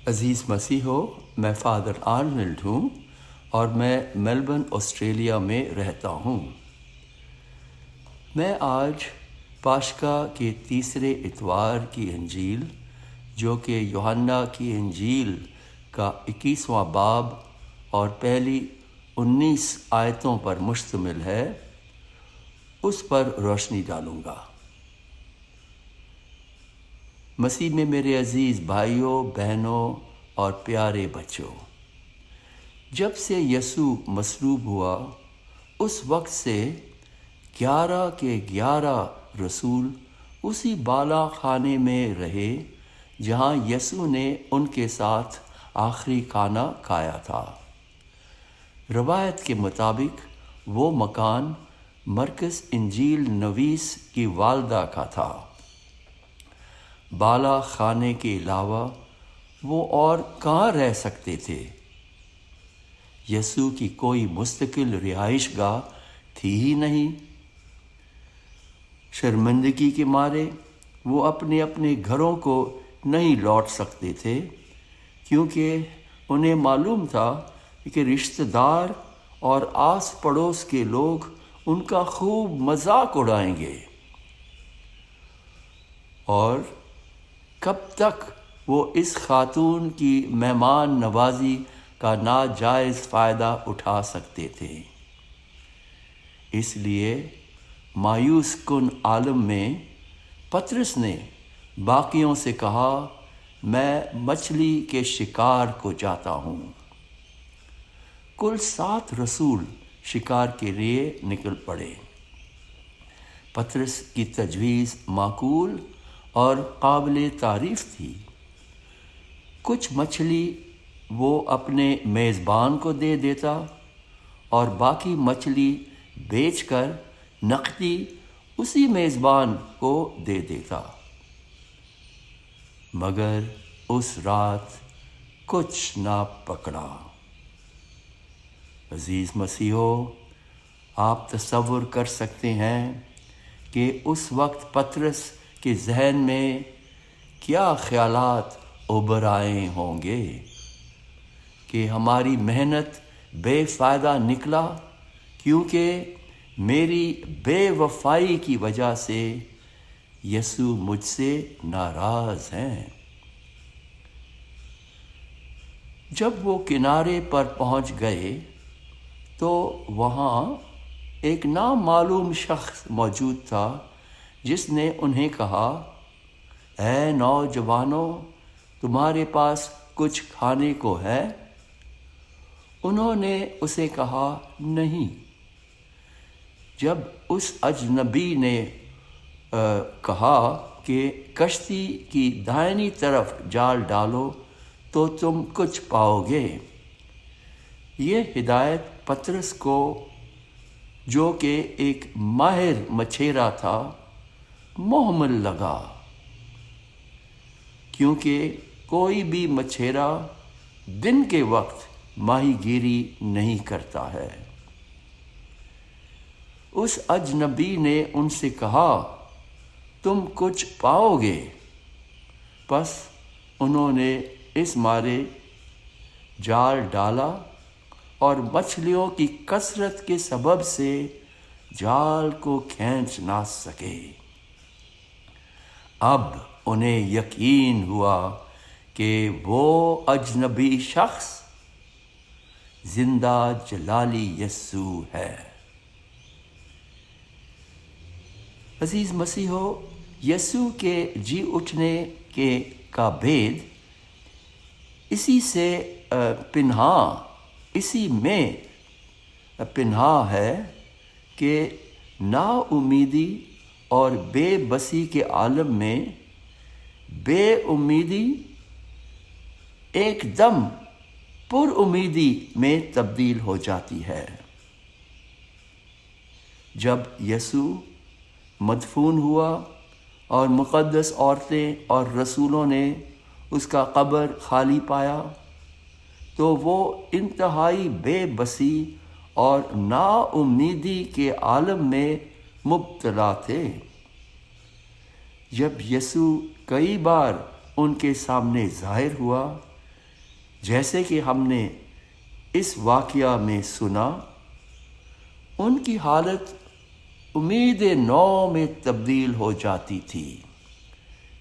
عزیز مسیحو، میں father Arnold ہوں اور میں میلبرن آسٹریلیا میں رہتا ہوں۔ میں آج پاشکا کے تیسرے اتوار کی انجیل، جو کہ یوحنا کی انجیل کا 21واں باب اور پہلی 19 آیتوں پر مشتمل ہے، اس پر روشنی ڈالوں گا۔ مسیح میں میرے عزیز بھائیوں، بہنوں اور پیارے بچوں، جب سے یسوع مصلوب ہوا اس وقت سے 11 کے 11 رسول اسی بالا خانے میں رہے جہاں یسوع نے ان کے ساتھ آخری کھانا کھایا تھا۔ روایت کے مطابق وہ مکان مرکز انجیل نویس کی والدہ کا تھا۔ بالا خانے کے علاوہ وہ اور کہاں رہ سکتے تھے؟ یسوع کی کوئی مستقل رہائش گاہ تھی ہی نہیں۔ شرمندگی کے مارے وہ اپنے اپنے گھروں کو نہیں لوٹ سکتے تھے، کیونکہ انہیں معلوم تھا کہ رشتہ دار اور آس پڑوس کے لوگ ان کا خوب مذاق اڑائیں گے، اور کب تک وہ اس خاتون کی مہمان نوازی کا ناجائز فائدہ اٹھا سکتے تھے؟ اس لیے مایوس کن عالم میں پطرس نے باقیوں سے کہا، میں مچھلی کے شکار کو جاتا ہوں۔ کل 7 رسول شکار کے لیے نکل پڑے۔ پطرس کی تجویز معقول اور قابل تعریف تھی۔ کچھ مچھلی وہ اپنے میزبان کو دے دیتا اور باقی مچھلی بیچ کر نقدی اسی میزبان کو دے دیتا، مگر اس رات کچھ نہ پکڑا۔ عزیز مسیحو، آپ تصور کر سکتے ہیں کہ اس وقت پطرس کے ذہن میں کیا خیالات ابھر آئے ہوں گے کہ ہماری محنت بے فائدہ نکلا، کیونکہ میری بے وفائی کی وجہ سے یسوع مجھ سے ناراض ہیں۔ جب وہ کنارے پر پہنچ گئے تو وہاں ایک نامعلوم شخص موجود تھا، جس نے انہیں کہا، اے نوجوانوں، تمہارے پاس کچھ کھانے کو ہے؟ انہوں نے اسے کہا، نہیں۔ جب اس اجنبی نے کہا کہ کشتی کی دائنی طرف جال ڈالو تو تم کچھ پاؤ گے، یہ ہدایت پطرس کو، جو کہ ایک ماہر مچھیرا تھا، محمل لگا، کیونکہ کوئی بھی مچھیرا دن کے وقت ماہی گیری نہیں کرتا ہے۔ اس اجنبی نے ان سے کہا، تم کچھ پاؤ گے؟ پس انہوں نے اس مارے جال ڈالا اور مچھلیوں کی کثرت کے سبب سے جال کو کھینچ نہ سکے۔ اب انہیں یقین ہوا کہ وہ اجنبی شخص زندہ جلالی یسوع ہے۔ عزیز مسیحو، یسوع کے جی اٹھنے کا بھید اسی میں پنہاں ہے کہ نا امیدی اور بے بسی کے عالم میں بے امیدی ایک دم پر امیدی میں تبدیل ہو جاتی ہے۔ جب یسوع مدفون ہوا اور مقدس عورتیں اور رسولوں نے اس کا قبر خالی پایا تو وہ انتہائی بے بسی اور نا امیدی کے عالم میں مبتلا تھے۔ جب یسوع کئی بار ان کے سامنے ظاہر ہوا، جیسے کہ ہم نے اس واقعہ میں سنا، ان کی حالت امید نو میں تبدیل ہو جاتی تھی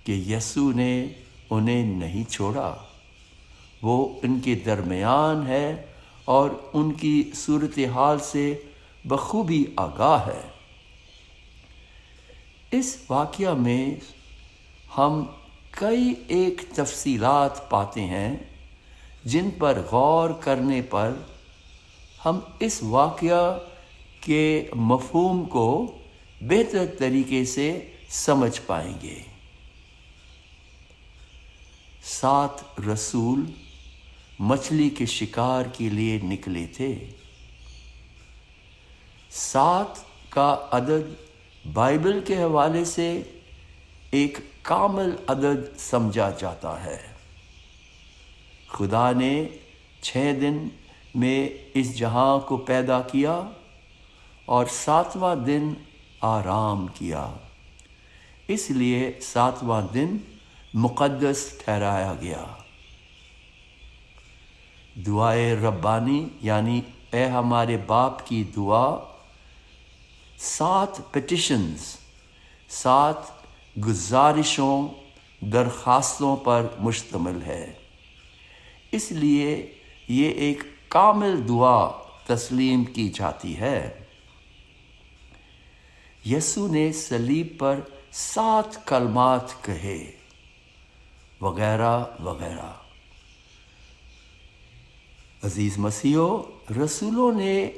کہ یسوع نے انہیں نہیں چھوڑا، وہ ان کے درمیان ہے اور ان کی صورتحال سے بخوبی آگاہ ہے۔ اس واقعہ میں ہم کئی ایک تفصیلات پاتے ہیں جن پر غور کرنے پر ہم اس واقعہ کے مفہوم کو بہتر طریقے سے سمجھ پائیں گے۔ 7 رسول مچھلی کے شکار کے لیے نکلے تھے۔ 7 کا عدد بائبل کے حوالے سے ایک کامل عدد سمجھا جاتا ہے۔ خدا نے 6 دن میں اس جہاں کو پیدا کیا اور 7واں دن آرام کیا، اس لیے 7واں دن مقدس ٹھہرایا گیا۔ دعائے ربانی یعنی اے ہمارے باپ کی دعا 7 پیٹیشنز، 7 گزارشوں، درخواستوں پر مشتمل ہے، اس لیے یہ ایک کامل دعا تسلیم کی جاتی ہے۔ یسوع نے صلیب پر 7 کلمات کہے وغیرہ وغیرہ۔ عزیز مسیحو، رسولوں نے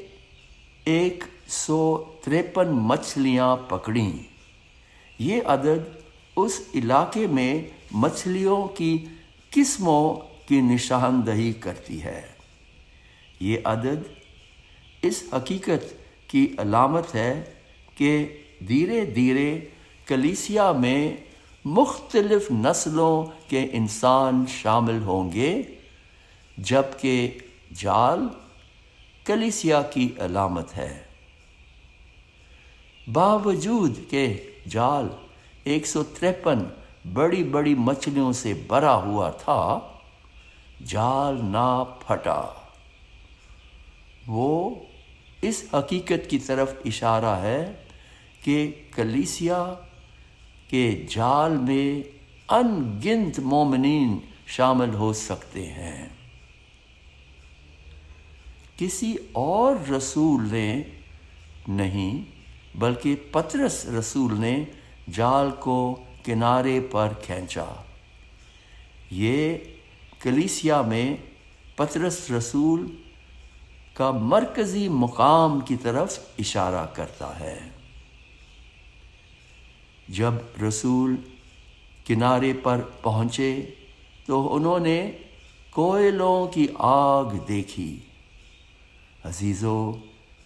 153 مچھلیاں پکڑیں۔ یہ عدد اس علاقے میں مچھلیوں کی قسموں کی نشاندہی کرتی ہے۔ یہ عدد اس حقیقت کی علامت ہے کہ دھیرے دھیرے کلیسیا میں مختلف نسلوں کے انسان شامل ہوں گے، جبکہ جال کلیسیا کی علامت ہے۔ باوجود کہ جال 153 بڑی بڑی مچھلیوں سے بھرا ہوا تھا، جال نہ پھٹا۔ وہ اس حقیقت کی طرف اشارہ ہے کہ کلیسیا کے جال میں ان گنت مومنین شامل ہو سکتے ہیں۔ کسی اور رسول نے نہیں بلکہ پطرس رسول نے جال کو کنارے پر کھینچا۔ یہ کلیسیا میں پطرس رسول کا مرکزی مقام کی طرف اشارہ کرتا ہے۔ جب رسول کنارے پر پہنچے تو انہوں نے کوئلوں کی آگ دیکھی۔ عزیزو،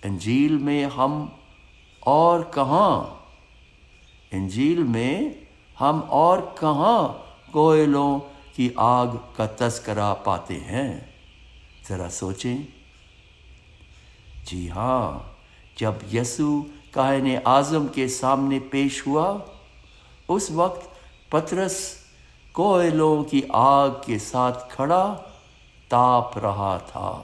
انجیل میں ہم اور کہاں کوئلوں کی آگ کا تذکرہ پاتے ہیں؟ ذرا سوچیں۔ جی ہاں، جب یسوع کاہن اعظم کے سامنے پیش ہوا، اس وقت پطرس کوئلوں کی آگ کے ساتھ کھڑا تاپ رہا تھا،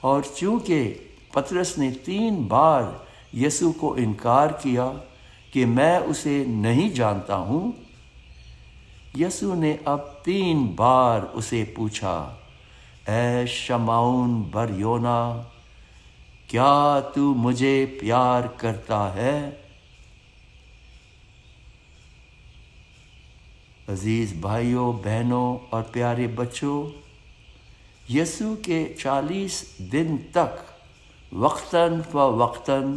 اور چونکہ پطرس نے 3 بار یسوع کو انکار کیا کہ میں اسے نہیں جانتا ہوں، یسوع نے اب 3 بار اسے پوچھا، اے شمعون بر یونا، کیا تو مجھے پیار کرتا ہے؟ عزیز بھائیوں، بہنوں اور پیارے بچوں، یسوع کے 40 دن تک وقتاً فوقتاً